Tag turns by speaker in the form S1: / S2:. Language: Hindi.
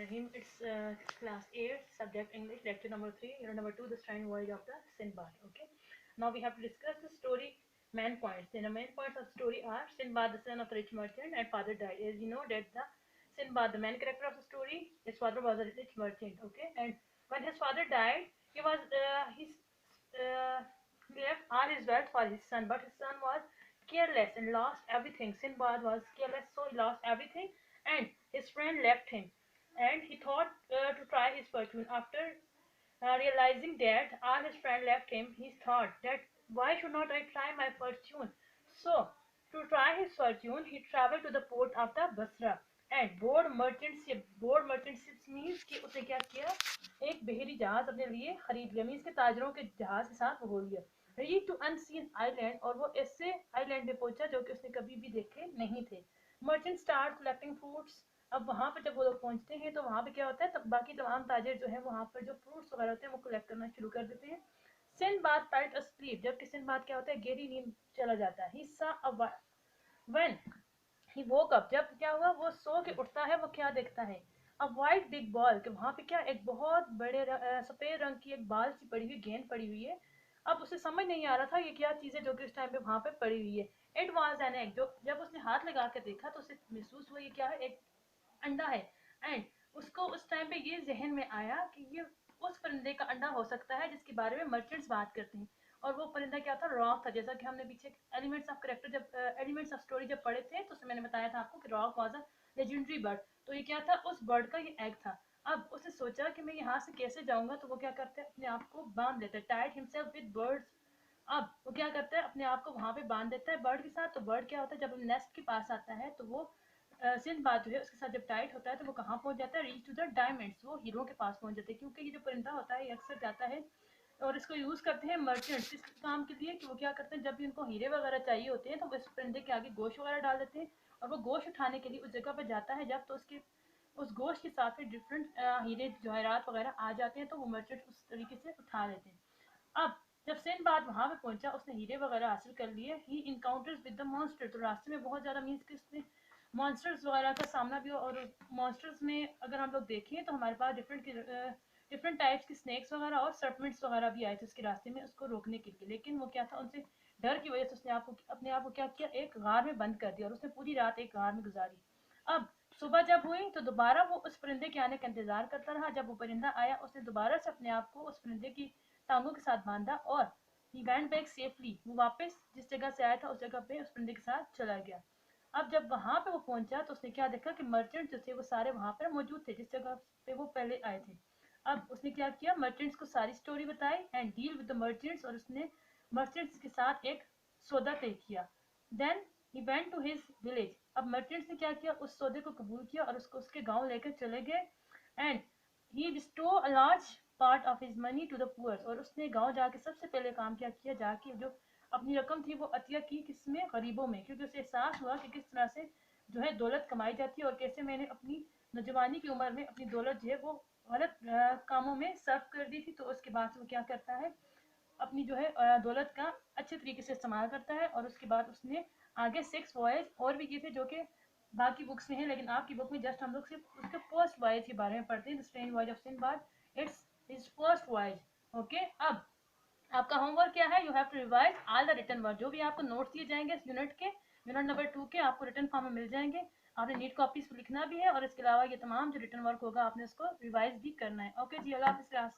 S1: Bismillahirrahmanirrahim. It's class 8, subject English, lecture number 3, unit number 2, the strange voyage of the Sindbad. Okay. Now we have to discuss the story main points. The main points of the story are Sindbad, the son of the rich merchant, and father died. As you know that the Sindbad, the main character of the story, his father was a rich merchant. Okay, and when his father died, he was left all his wealth for his son, but his son was careless and lost everything. Sindbad was careless, so he lost everything, and his friend left him, and he thought to try his fortune. After realizing that all his friend left him, he thought that why should not I try my fortune? So to try his fortune, he traveled to the port of the Basra and board merchant ships means कि उसने क्या किया, एक बहरी जहाज अपने लिए खरीद लिया, मीन्स के ताजरों के जहाज के साथ वो हो लिया, रीच टू अनसीन आइलैंड, और वो ऐसे आइलैंड में पहुंचा जो कि उसने कभी भी देखे नहीं थे. Merchant start collecting fruits. अब वहाँ पर जब वो लोग पहुंचते हैं तो वहाँ पे क्या होता है, तब बाकी तमाम ताजिर जो है वहाँ पर जो फ्रूट्स वगैरह होते हैं वो कलेक्ट करना शुरू कर देते हैं. सिंदबाद फेल्ट अस्लीप, जबकि सिंदबाद क्या होता है, गहरी नींद चला जाता है. ही सा व्हेन ही वोक अप, जब क्या हुआ, वो सो के उठता है, वो क्या देखता है, अब वाइट बिग बॉल, कि वहाँ पे क्या एक बहुत बड़े सफेद रंग की एक बाल सी पड़ी हुई, गेंद पड़ी हुई है. अब उसे समझ नहीं आ रहा था ये क्या चीज़ है जो कि उस टाइम पे वहाँ पे पड़ी हुई है. इट वॉज एन एग, जो जब उसने हाथ लगा कर देखा तो उसे महसूस हुआ ये क्या है, एक अंडा है. एंड उसको उस टाइम पे ये जहन में आया कि ये उस परिंदे का अंडा हो सकता है जिसके बारे में मर्चेंट्स बात करते हैं. और वो परिंदा क्या था, रॉक था. जैसा कि हमने पीछे एलिमेंट्स ऑफ करेक्टर जब एलिमेंट्स ऑफ स्टोरी जब पढ़े थे तो उसमें मैंने बताया था आपको कि rock was a legendary bird. तो ये क्या था, उस बर्ड का ये एग था. अब उसने सोचा कि मैं यहाँ से कैसे जाऊंगा, तो वो क्या करता है, अपने आप को बांध लेता है, टाइड हिमसेल्फ विद बर्ड्स. अब वो क्या करता है, अपने आप को वहां पे बांध देता है बर्ड के साथ. तो बर्ड क्या होता है, जब नेस्ट के पास आता है तो वो सिंदबाद जो है उसके साथ जब टाइट होता है तो वो कहाँ पहुंच जाता है, रीच टू द डायमंड्स, वो हीरो के पास पहुंच जाते हैं. क्योंकि ये जो परिंदा होता है ये अक्सर जाता है और इसको यूज करते हैं मर्चेंट्स इस काम के लिए, कि वो क्या करते हैं, जब भी उनको हीरे वगैरह चाहिए होते हैं तो वो इस परिंदे के आगे गोश्त वगैरह डाल देते हैं, और वो गोश्त उठाने के लिए उस जगह पर जाता है. जब तो उसके उस गोश्त के साथ में डिफरेंट हीरे जवाहरात वगैरह आ जाते हैं तो वो मर्चेंट उस तरीके से उठा लेते हैं. अब जब सिंदबाद वहां पे पहुंचा, उसने हीरे वगैरह हासिल कर लिए. ही इनकाउंटर्स विद द मॉन्स्टर, तो रास्ते में बहुत ज्यादा मीन्स कि उसने मॉन्स्टर्स वगैरह का सामना भी. और मॉन्स्टर्स में अगर हम लोग देखें तो हमारे पास डिफरेंट टाइप्स की स्नेक्स वगैरह और सर्पमेंट्स वगैरह भी आए थे उसके रास्ते में उसको रोकने के लिए. लेकिन वो क्या था, उनसे डर की वजह से उसने अपने आप को क्या किया, एक गार में बंद कर दिया और उसने पूरी रात एक गार में गुजारी. अब सुबह जब हुई तो दोबारा वो उस परिंदे के आने का इंतजार करता रहा. जब वो परिंदा आया उसने दोबारा से अपने आप को उस परिंदे की टांगों के साथ बांधा और ही वेंट बैक सेफली, वो वापस जिस जगह से आया था उस जगह पे उस परिंदे के साथ चला गया. अब जब वहां पे वो पहुंचा तो उसने क्या देखा कि मर्चेंट जो थे वो सारे वहां पर मौजूद थे जिस जगह पे वो पहले आए थे. अब उसने क्या किया, मर्चेंट्स को सारी स्टोरी बताई and deal with the merchants, और उसने मर्चेंट्स के साथ एक सौदा तय किया. Then he went to his village. अब मर्चेंट्स ने क्या किया, उस सौदे को कबूल किया और उसको उसके गांव लेकर चले गए. And he bestow a large part of his money to the poor, और उसने गांव जाके सबसे पहले काम क्या किया, जाके जो अपनी रकम थी वो अतिया की, किसमें, गरीबों में. क्योंकि उसे एहसास हुआ कि किस तरह से जो है दौलत कमाई जाती है और कैसे मैंने अपनी नौजवानी की उम्र में अपनी दौलत जो है वो गलत कामों में सर्व कर दी थी. तो उसके बाद से वो क्या करता है, अपनी जो है दौलत का अच्छे तरीके से इस्तेमाल करता है. और उसके बाद उसने आगे 6 वॉयज और भी किए थे जो कि बाकी बुक्स में है, लेकिन आपकी बुक में जस्ट हम लोग सिर्फ उसके फर्स्ट वॉयज के बारे में पढ़ते हैं, the strange voyage of Sindbad. It's his first voyage. Okay. अब आपका होमवर्क क्या है, you have to revise all the written word. जो भी आपको नोट्स दिए जाएंगे इस यूनिट के, यूनिट नंबर 2 के, आपको रिटन फॉर्म में मिल जाएंगे. आपने नीट कॉपीज पर लिखना भी है और इसके अलावा ये तमाम जो रिटन वर्क होगा आपने उसको रिवाइज भी करना है. ओके जी, अल्लाह हाफिज़ क्लास.